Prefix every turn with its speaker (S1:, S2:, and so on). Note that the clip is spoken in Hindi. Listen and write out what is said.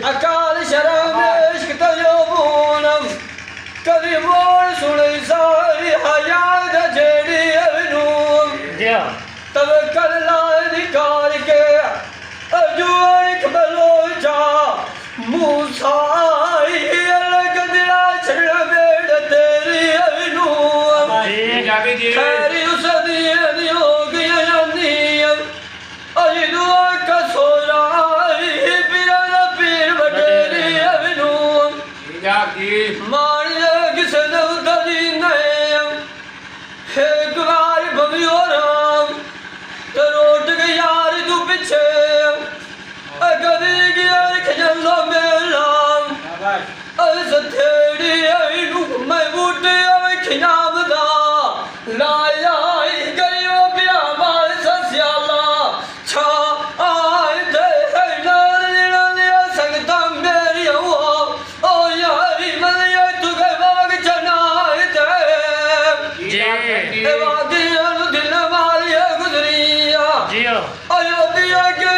S1: अकाल शरम इश्क तजोबूनम कभी मोर सुने सारी हयात जेड़ी अवनूम तब कर लाधिकार के अजुआक बलोचा मूसाई अलग दिला छड़ बेड़ तेरी अवनूम खैरी उस दी होगी अनियम अजी दुआ का सोरा मारिया किसे नवतरी नयम एक बार भवियो राम तो रोट के यार तू पीछे कदी गया खजलो मेलाम ऐसा तेरी आई रूप मैं बूटे आई खिनाम दा लाया गयो पिया मार सस्याला छा आए थे लालिया संगता मेरी हो अयोध्या के